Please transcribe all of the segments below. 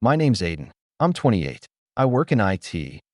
My name's Aiden. I'm 28. I work in IT,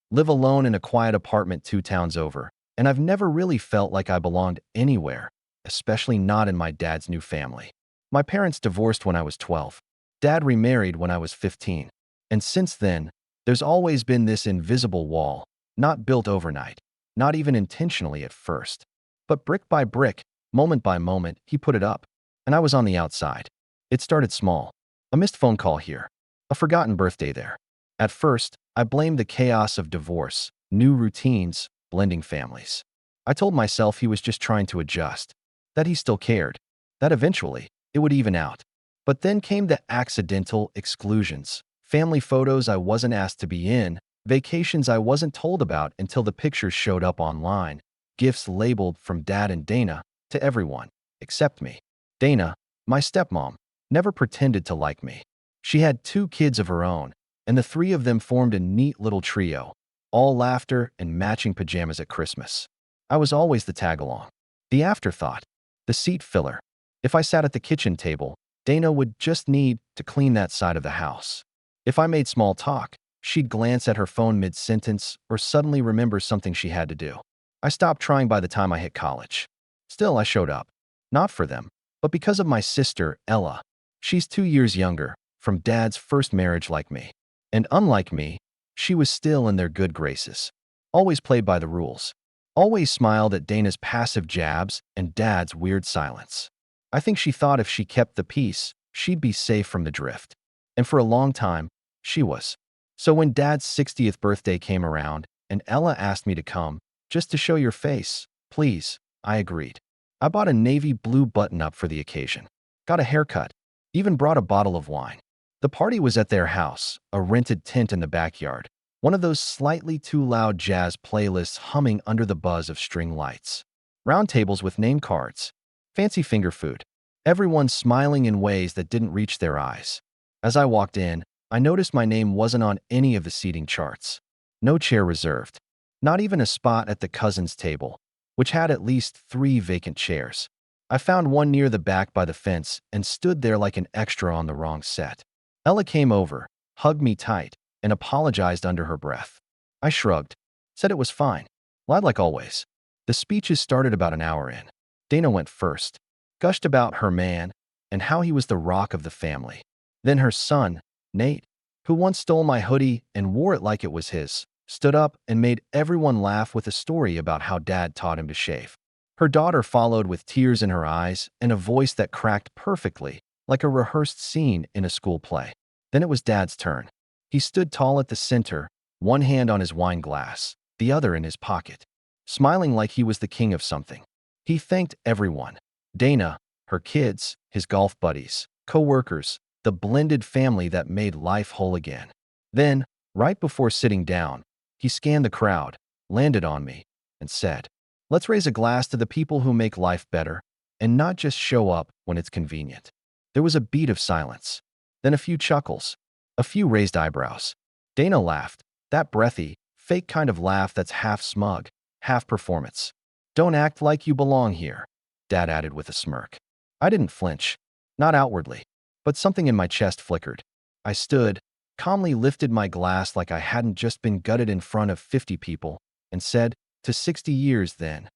live alone in a quiet apartment 2 towns over, and I've never really felt like I belonged anywhere, especially not in my dad's new family. My parents divorced when I was 12. Dad remarried when I was 15. And since then, there's always been this invisible wall, not built overnight, not even intentionally at first. But brick by brick, moment by moment, he put it up, and I was on the outside. It started small. A missed phone call here. A forgotten birthday there. At first, I blamed the chaos of divorce, new routines, blending families. I told myself he was just trying to adjust, that he still cared, that eventually it would even out. But then came the accidental exclusions, family photos I wasn't asked to be in, vacations I wasn't told about until the pictures showed up online, gifts labeled from Dad and Dana to everyone, except me. Dana, my stepmom, never pretended to like me. She had 2 kids of her own, and the 3 of them formed a neat little trio, all laughter and matching pajamas at Christmas. I was always the tag-along, the afterthought, the seat filler. If I sat at the kitchen table, Dana would just need to clean that side of the house. If I made small talk, she'd glance at her phone mid-sentence or suddenly remember something she had to do. I stopped trying by the time I hit college. Still, I showed up. Not for them, but because of my sister, Ella. She's 2 years younger, from Dad's first marriage like me. And unlike me, she was still in their good graces. Always played by the rules. Always smiled at Dana's passive jabs and Dad's weird silence. I think she thought if she kept the peace, she'd be safe from the drift. And for a long time, she was. So when Dad's 60th birthday came around and Ella asked me to come, just to show your face, please, I agreed. I bought a navy blue button-up for the occasion. Got a haircut. Even brought a bottle of wine. The party was at their house, a rented tent in the backyard, one of those slightly too loud jazz playlists humming under the buzz of string lights. Round tables with name cards. Fancy finger food. Everyone smiling in ways that didn't reach their eyes. As I walked in, I noticed my name wasn't on any of the seating charts. No chair reserved. Not even a spot at the cousins' table, which had at least 3 vacant chairs. I found one near the back by the fence and stood there like an extra on the wrong set. Ella came over, hugged me tight, and apologized under her breath. I shrugged, said it was fine, lied like always. The speeches started about an hour in. Dana went first, gushed about her man and how he was the rock of the family. Then her son, Nate, who once stole my hoodie and wore it like it was his, stood up and made everyone laugh with a story about how Dad taught him to shave. Her daughter followed with tears in her eyes and a voice that cracked perfectly, like a rehearsed scene in a school play. Then it was Dad's turn. He stood tall at the center, one hand on his wine glass, the other in his pocket, smiling like he was the king of something. He thanked everyone. Dana, her kids, his golf buddies, co-workers, the blended family that made life whole again. Then, right before sitting down, he scanned the crowd, landed on me, and said, "Let's raise a glass to the people who make life better, and not just show up when it's convenient." There was a beat of silence, then a few chuckles, a few raised eyebrows. Dana laughed, that breathy, fake kind of laugh that's half smug, half performance. "Don't act like you belong here," Dad added with a smirk. I didn't flinch, not outwardly, but something in my chest flickered. I stood, calmly lifted my glass like I hadn't just been gutted in front of 50 people, and said, "To 60 years then."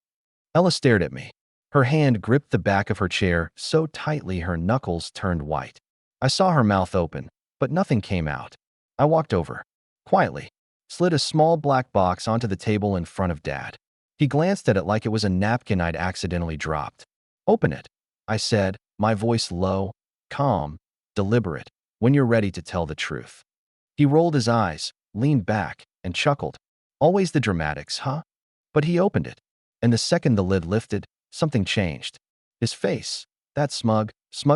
Ella stared at me. Her hand gripped the back of her chair so tightly her knuckles turned white. I saw her mouth open, but nothing came out. I walked over, quietly, slid a small black box onto the table in front of Dad. He glanced at it like it was a napkin I'd accidentally dropped. "Open it," I said, my voice low, calm, deliberate, "when you're ready to tell the truth." He rolled his eyes, leaned back, and chuckled. "Always the dramatics, huh?" But he opened it, and the second the lid lifted, something changed. His face, that smug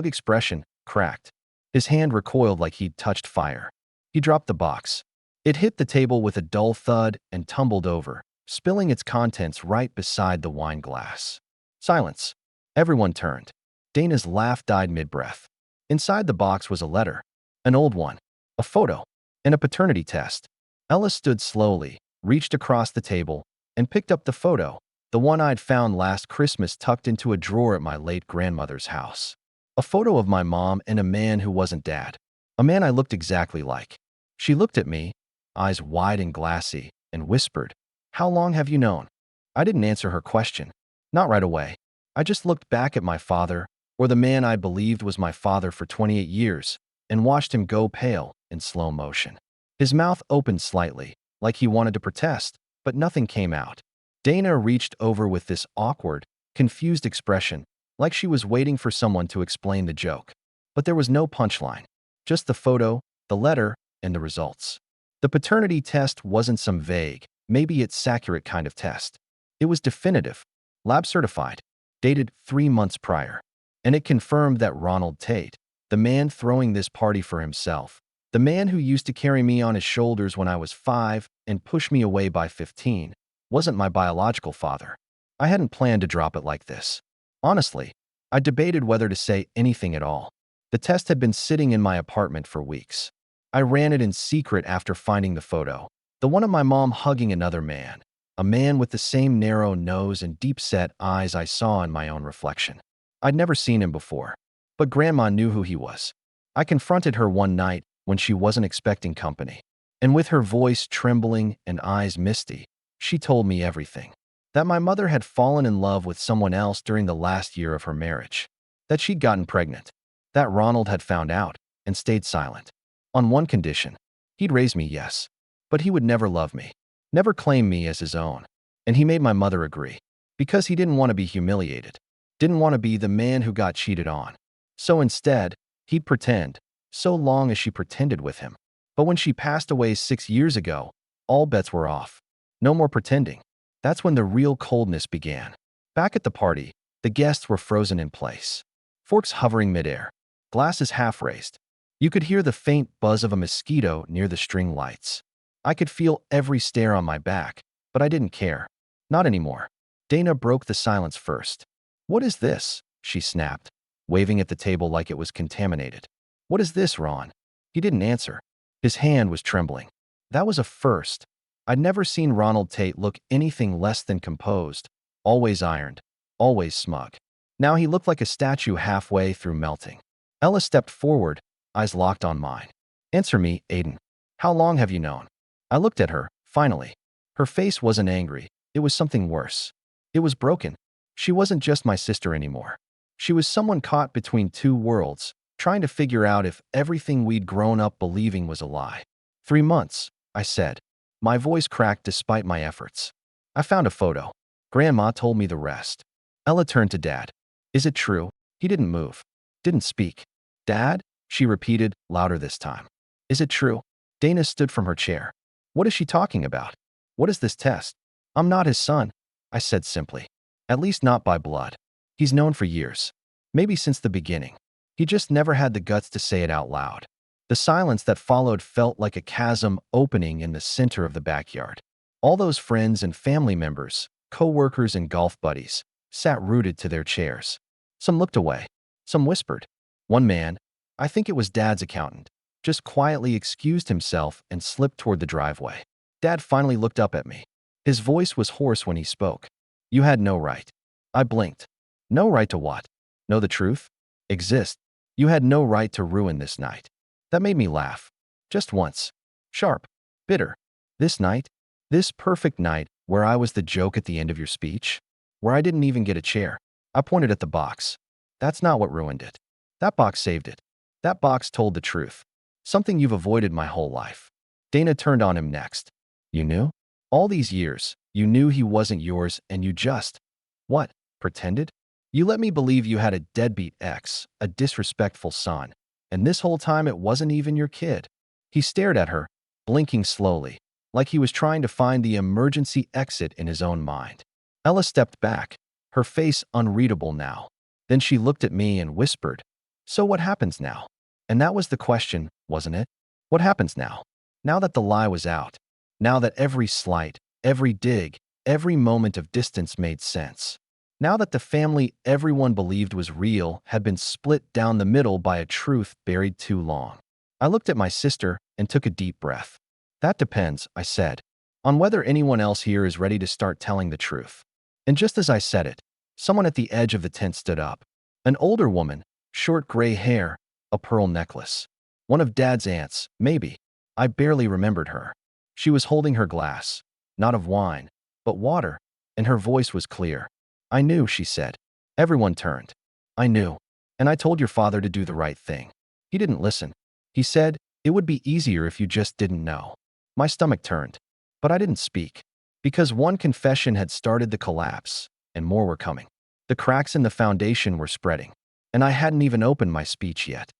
expression, cracked. His hand recoiled like he'd touched fire. He dropped the box. It hit the table with a dull thud and tumbled over, spilling its contents right beside the wine glass. Silence. Everyone turned. Dana's laugh died mid-breath. Inside the box was a letter, an old one, a photo, and a paternity test. Ella stood slowly, reached across the table, and picked up the photo, the one I'd found last Christmas tucked into a drawer at my late grandmother's house. A photo of my mom and a man who wasn't Dad. A man I looked exactly like. She looked at me, eyes wide and glassy, and whispered, "How long have you known?" I didn't answer her question. Not right away. I just looked back at my father, or the man I believed was my father for 28 years, and watched him go pale in slow motion. His mouth opened slightly, like he wanted to protest, but nothing came out. Dana reached over with this awkward, confused expression, like she was waiting for someone to explain the joke. But there was no punchline, just the photo, the letter, and the results. The paternity test wasn't some vague, maybe it's accurate kind of test. It was definitive, lab certified, dated 3 months prior. And it confirmed that Ronald Tate, the man throwing this party for himself, the man who used to carry me on his shoulders when I was 5 and push me away by 15, wasn't my biological father. I hadn't planned to drop it like this. Honestly, I debated whether to say anything at all. The test had been sitting in my apartment for weeks. I ran it in secret after finding the photo, the one of my mom hugging another man, a man with the same narrow nose and deep-set eyes I saw in my own reflection. I'd never seen him before, but Grandma knew who he was. I confronted her one night when she wasn't expecting company, and with her voice trembling and eyes misty, she told me everything. That my mother had fallen in love with someone else during the last year of her marriage. That she'd gotten pregnant. That Ronald had found out and stayed silent. On one condition. He'd raise me, yes, but he would never love me, never claim me as his own. And he made my mother agree. Because he didn't want to be humiliated. Didn't want to be the man who got cheated on. So instead, he'd pretend, so long as she pretended with him. But when she passed away 6 years ago, all bets were off. No more pretending. That's when the real coldness began. Back at the party, the guests were frozen in place. Forks hovering midair, glasses half raised. You could hear the faint buzz of a mosquito near the string lights. I could feel every stare on my back, but I didn't care. Not anymore. Dana broke the silence first. "What is this?" she snapped, waving at the table like it was contaminated. "What is this, Ron?" He didn't answer. His hand was trembling. That was a first. I'd never seen Ronald Tate look anything less than composed, always ironed, always smug. Now he looked like a statue halfway through melting. Ella stepped forward, eyes locked on mine. "Answer me, Aiden. How long have you known?" I looked at her, finally. Her face wasn't angry. It was something worse. It was broken. She wasn't just my sister anymore. She was someone caught between two worlds, trying to figure out if everything we'd grown up believing was a lie. 3 months, I said. My voice cracked despite my efforts. "I found a photo. Grandma told me the rest." Ella turned to Dad. "Is it true?" He didn't move. Didn't speak. "Dad?" she repeated, louder this time. "Is it true?" Dana stood from her chair. "What is she talking about? What is this test?" "I'm not his son," I said simply. "At least not by blood. He's known for years. Maybe since the beginning. He just never had the guts to say it out loud." The silence that followed felt like a chasm opening in the center of the backyard. All those friends and family members, co-workers and golf buddies, sat rooted to their chairs. Some looked away. Some whispered. One man, I think it was Dad's accountant, just quietly excused himself and slipped toward the driveway. Dad finally looked up at me. His voice was hoarse when he spoke. "You had no right." I blinked. No right to what? Know the truth? Exist. You had no right to ruin this night. That made me laugh. Just once. Sharp. Bitter. This night? This perfect night where I was the joke at the end of your speech? Where I didn't even get a chair. I pointed at the box. That's not what ruined it. That box saved it. That box told the truth. Something you've avoided my whole life. Dana turned on him next. "You knew? All these years, you knew he wasn't yours and you just, what, pretended? You let me believe you had a deadbeat ex, a disrespectful son, and this whole time it wasn't even your kid." He stared at her, blinking slowly, like he was trying to find the emergency exit in his own mind. Ella stepped back, her face unreadable now. Then she looked at me and whispered, "So what happens now?" And that was the question, wasn't it? What happens now? Now that the lie was out. Now that every slight, every dig, every moment of distance made sense. Now that the family everyone believed was real had been split down the middle by a truth buried too long. I looked at my sister and took a deep breath. "That depends," I said, "on whether anyone else here is ready to start telling the truth." And just as I said it, someone at the edge of the tent stood up. An older woman, short gray hair, a pearl necklace. One of Dad's aunts, maybe. I barely remembered her. She was holding her glass, not of wine, but water, and her voice was clear. "I knew," she said. Everyone turned. "I knew. And I told your father to do the right thing. He didn't listen. He said, it would be easier if you just didn't know." My stomach turned. But I didn't speak. Because one confession had started the collapse, and more were coming. The cracks in the foundation were spreading. And I hadn't even opened my speech yet.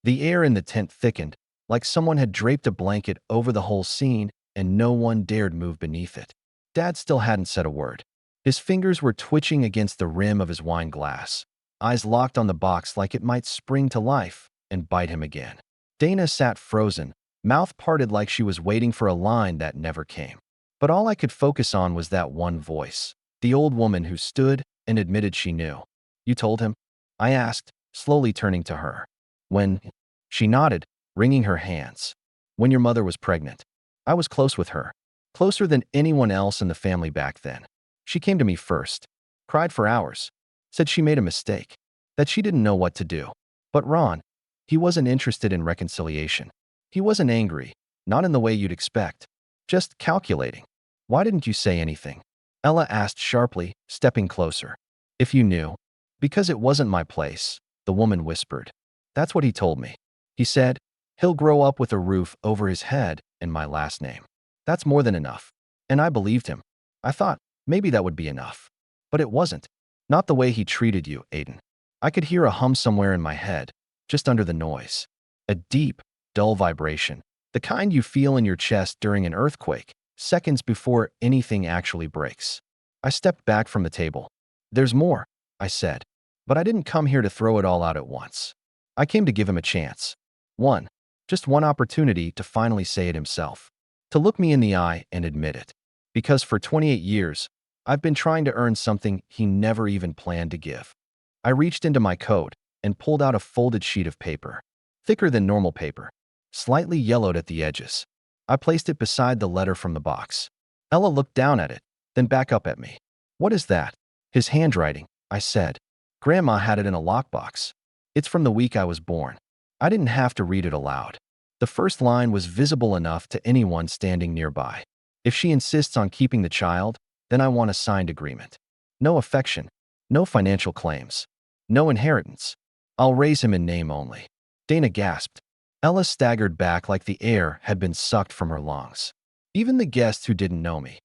The air in the tent thickened, like someone had draped a blanket over the whole scene, and no one dared move beneath it. Dad still hadn't said a word. His fingers were twitching against the rim of his wine glass, eyes locked on the box like it might spring to life and bite him again. Dana sat frozen, mouth parted like she was waiting for a line that never came. But all I could focus on was that one voice, the old woman who stood and admitted she knew. "You told him?" I asked, slowly turning to her. "When?" She nodded, wringing her hands. "When your mother was pregnant. I was close with her, closer than anyone else in the family back then. She came to me first, cried for hours, said she made a mistake, that she didn't know what to do. But Ron, he wasn't interested in reconciliation. He wasn't angry, not in the way you'd expect, just calculating. Why didn't you say anything?" Ella asked sharply, stepping closer. "If you knew." "Because it wasn't my place," the woman whispered. "That's what he told me. He said, he'll grow up with a roof over his head and my last name. That's more than enough." And I believed him. I thought, maybe that would be enough. But it wasn't. Not the way he treated you, Aiden. I could hear a hum somewhere in my head, just under the noise. A deep, dull vibration. The kind you feel in your chest during an earthquake, seconds before anything actually breaks. I stepped back from the table. "There's more," I said. "But I didn't come here to throw it all out at once. I came to give him a chance. One. Just one opportunity to finally say it himself. To look me in the eye and admit it. Because for 28 years, I've been trying to earn something he never even planned to give." I reached into my coat and pulled out a folded sheet of paper, thicker than normal paper, slightly yellowed at the edges. I placed it beside the letter from the box. Ella looked down at it, then back up at me. "What is that?" "His handwriting," I said. "Grandma had it in a lockbox. It's from the week I was born." I didn't have to read it aloud. The first line was visible enough to anyone standing nearby. "If she insists on keeping the child, then I want a signed agreement. No affection, no financial claims, no inheritance. I'll raise him in name only." Dana gasped. Ella staggered back like the air had been sucked from her lungs. Even the guests who didn't know me,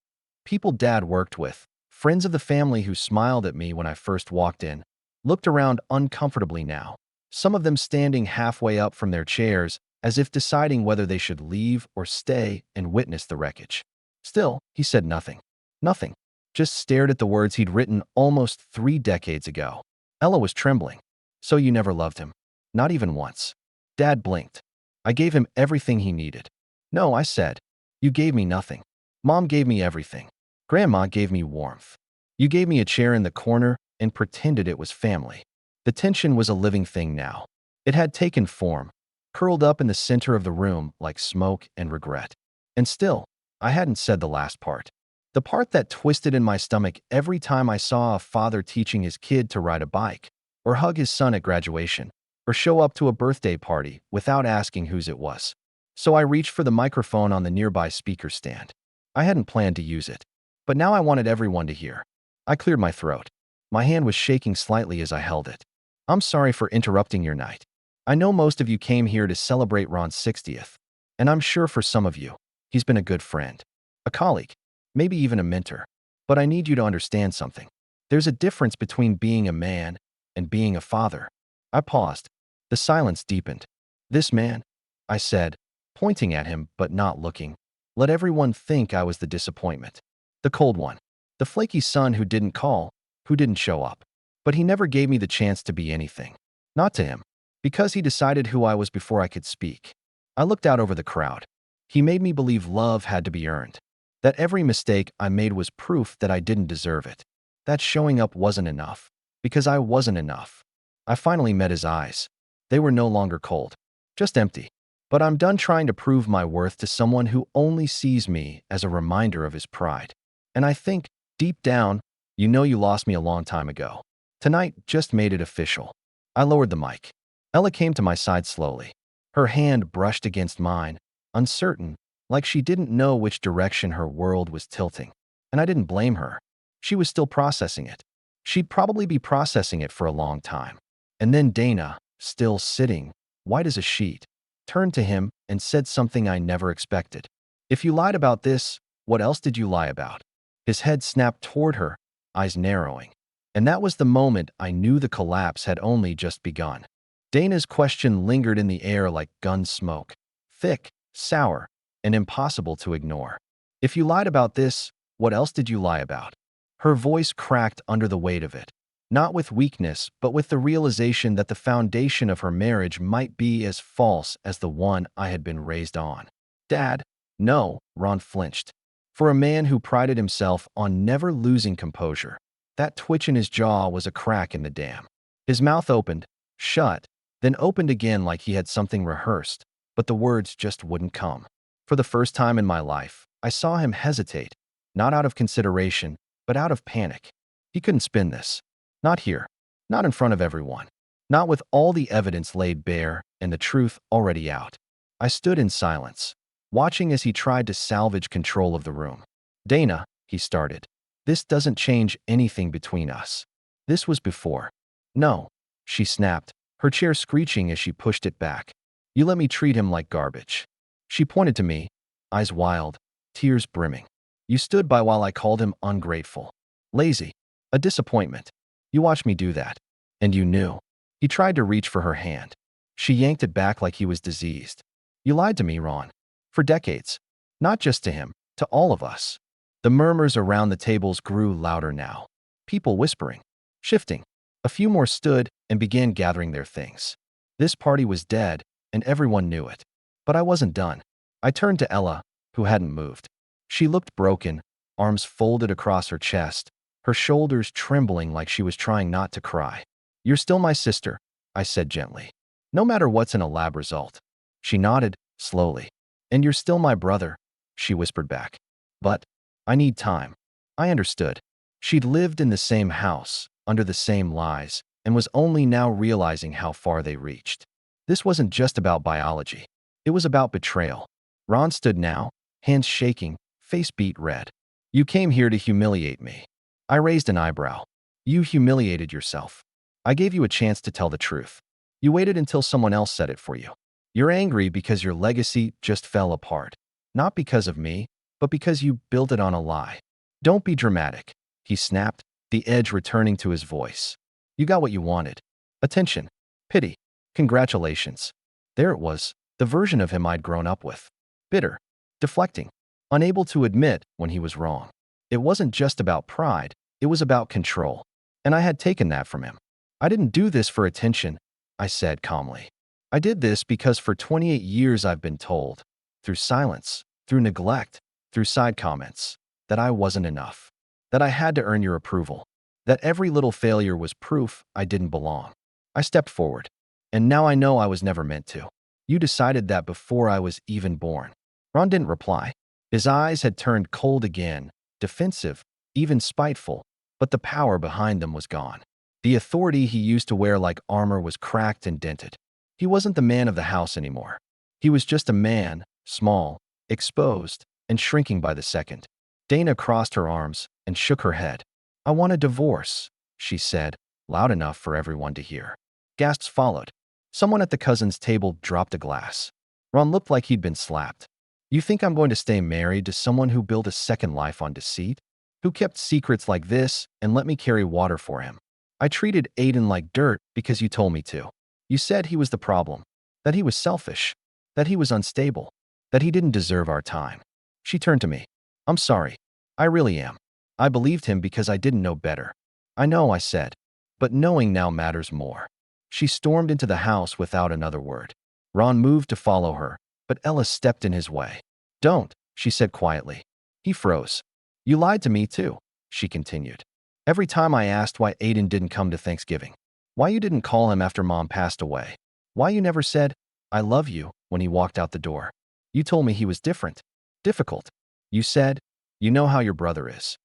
people Dad worked with, friends of the family who smiled at me when I first walked in, looked around uncomfortably now, some of them standing halfway up from their chairs as if deciding whether they should leave or stay and witness the wreckage. Still, he said nothing. Nothing. Just stared at the words he'd written almost 3 decades ago. Ella was trembling. "So you never loved him?" "Not even once." Dad blinked. "I gave him everything he needed." "No," I said. "You gave me nothing. Mom gave me everything. Grandma gave me warmth. You gave me a chair in the corner and pretended it was family." The tension was a living thing now. It had taken form, curled up in the center of the room like smoke and regret. And still, I hadn't said the last part. The part that twisted in my stomach every time I saw a father teaching his kid to ride a bike, or hug his son at graduation, or show up to a birthday party without asking whose it was. So I reached for the microphone on the nearby speaker stand. I hadn't planned to use it, but now I wanted everyone to hear. I cleared my throat. My hand was shaking slightly as I held it. "I'm sorry for interrupting your night. I know most of you came here to celebrate Ron's 60th, and I'm sure for some of you, he's been a good friend, a colleague, maybe even a mentor. But I need you to understand something. There's a difference between being a man and being a father." I paused. The silence deepened. "This man," I said, pointing at him but not looking, "let everyone think I was the disappointment. The cold one. The flaky son who didn't call, who didn't show up. But he never gave me the chance to be anything. Not to him. Because he decided who I was before I could speak. I looked out over the crowd. He made me believe love had to be earned. That every mistake I made was proof that I didn't deserve it. That showing up wasn't enough. Because I wasn't enough. I finally met his eyes. They were no longer cold. Just empty. But I'm done trying to prove my worth to someone who only sees me as a reminder of his pride. And I think, deep down, you know you lost me a long time ago. Tonight just made it official." I lowered the mic. Ella came to my side slowly. Her hand brushed against mine, uncertain, like she didn't know which direction her world was tilting. And I didn't blame her. She was still processing it. She'd probably be processing it for a long time. And then Dana, still sitting, white as a sheet, turned to him and said something I never expected. "If you lied about this, what else did you lie about?" His head snapped toward her, eyes narrowing. And that was the moment I knew the collapse had only just begun. Dana's question lingered in the air like gun smoke, thick, sour, and impossible to ignore. "If you lied about this, what else did you lie about?" Her voice cracked under the weight of it, not with weakness, but with the realization that the foundation of her marriage might be as false as the one I had been raised on. "Dad, no," Ron flinched. For a man who prided himself on never losing composure, that twitch in his jaw was a crack in the dam. His mouth opened, shut, then opened again like he had something rehearsed, but the words just wouldn't come. For the first time in my life, I saw him hesitate, not out of consideration, but out of panic. He couldn't spin this. Not here. Not in front of everyone. Not with all the evidence laid bare and the truth already out. I stood in silence, watching as he tried to salvage control of the room. "Dana," he started, "this doesn't change anything between us. This was before." "No," she snapped, her chair screeching as she pushed it back. "You let me treat him like garbage." She pointed to me, eyes wild, tears brimming. "You stood by while I called him ungrateful, lazy, a disappointment. You watched me do that. And you knew." He tried to reach for her hand. She yanked it back like he was diseased. "You lied to me, Ron. For decades. Not just to him, to all of us." The murmurs around the tables grew louder now. People whispering, shifting. A few more stood and began gathering their things. This party was dead, and everyone knew it. But I wasn't done. I turned to Ella, who hadn't moved. She looked broken, arms folded across her chest, her shoulders trembling like she was trying not to cry. "You're still my sister," I said gently. "No matter what's in a lab result." She nodded, slowly. "And you're still my brother," she whispered back. "But I need time." I understood. She'd lived in the same house, under the same lies, and was only now realizing how far they reached. This wasn't just about biology. It was about betrayal. Ron stood now, hands shaking, face beet red. "You came here to humiliate me." I raised an eyebrow. "You humiliated yourself. I gave you a chance to tell the truth. You waited until someone else said it for you. You're angry because your legacy just fell apart. Not because of me, but because you built it on a lie." "Don't be dramatic," he snapped, the edge returning to his voice. "You got what you wanted. Attention. Pity. Congratulations." There it was, the version of him I'd grown up with. Bitter. Deflecting. Unable to admit when he was wrong. It wasn't just about pride, it was about control. And I had taken that from him. "I didn't do this for attention," I said calmly. "I did this because for 28 years I've been told, through silence, through neglect, through side comments, that I wasn't enough, that I had to earn your approval, that every little failure was proof I didn't belong." I stepped forward. "And now I know I was never meant to. You decided that before I was even born." Ron didn't reply. His eyes had turned cold again, defensive, even spiteful, but the power behind them was gone. The authority he used to wear like armor was cracked and dented. He wasn't the man of the house anymore. He was just a man, small, exposed, and shrinking by the second. Dana crossed her arms and shook her head. "I want a divorce," she said, loud enough for everyone to hear. Gasps followed. Someone at the cousins' table dropped a glass. Ron looked like he'd been slapped. "You think I'm going to stay married to someone who built a second life on deceit? Who kept secrets like this and let me carry water for him? I treated Aiden like dirt because you told me to. You said he was the problem, that he was selfish, that he was unstable, that he didn't deserve our time." She turned to me. "I'm sorry. I really am. I believed him because I didn't know better." "I know," I said, "but knowing now matters more." She stormed into the house without another word. Ron moved to follow her, but Ella stepped in his way. "Don't," she said quietly. He froze. "You lied to me too," she continued. "Every time I asked why Aiden didn't come to Thanksgiving, why you didn't call him after Mom passed away, why you never said, 'I love you,' when he walked out the door. You told me he was different, difficult. You said, 'You know how your brother is.'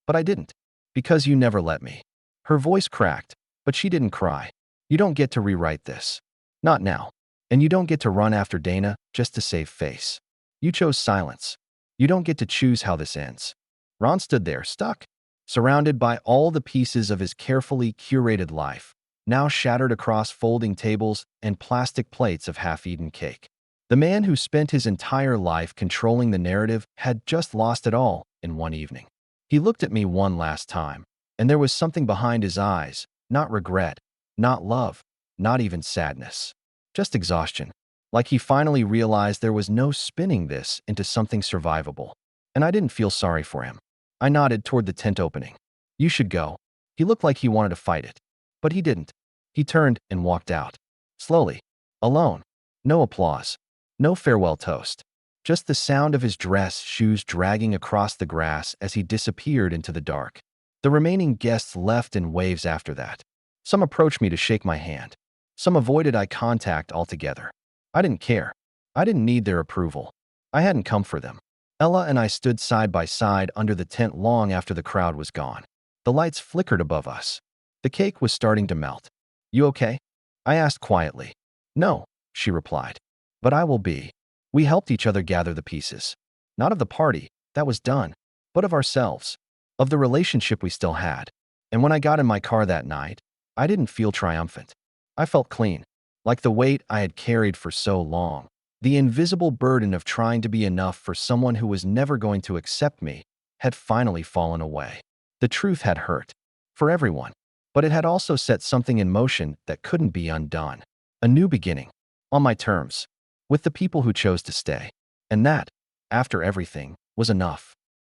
But I didn't, because you never let me." Her voice cracked, but she didn't cry. "You don't get to rewrite this. Not now. And you don't get to run after Dana just to save face." You chose silence. You don't get to choose how this ends. Ron stood there, stuck, surrounded by all the pieces of his carefully curated life, now shattered across folding tables and plastic plates of half-eaten cake. The man who spent his entire life controlling the narrative had just lost it all in one evening. He looked at me one last time, and there was something behind his eyes, not regret, not love, not even sadness. Just exhaustion. Like he finally realized there was no spinning this into something survivable. And I didn't feel sorry for him. I nodded toward the tent opening. You should go. He looked like he wanted to fight it. But he didn't. He turned and walked out. Slowly. Alone. No applause. No farewell toast. Just the sound of his dress shoes dragging across the grass as he disappeared into the dark. The remaining guests left in waves after that. Some approached me to shake my hand. Some avoided eye contact altogether. I didn't care. I didn't need their approval. I hadn't come for them. Ella and I stood side by side under the tent long after the crowd was gone. The lights flickered above us. The cake was starting to melt. You okay? I asked quietly. No, she replied. But I will be. We helped each other gather the pieces. Not of the party, that was done, but of ourselves, of the relationship we still had. And when I got in my car that night, I didn't feel triumphant. I felt clean, like the weight I had carried for so long. The invisible burden of trying to be enough for someone who was never going to accept me had finally fallen away. The truth had hurt, for everyone, but it had also set something in motion that couldn't be undone. A new beginning, on my terms, with the people who chose to stay. And that, after everything, was enough.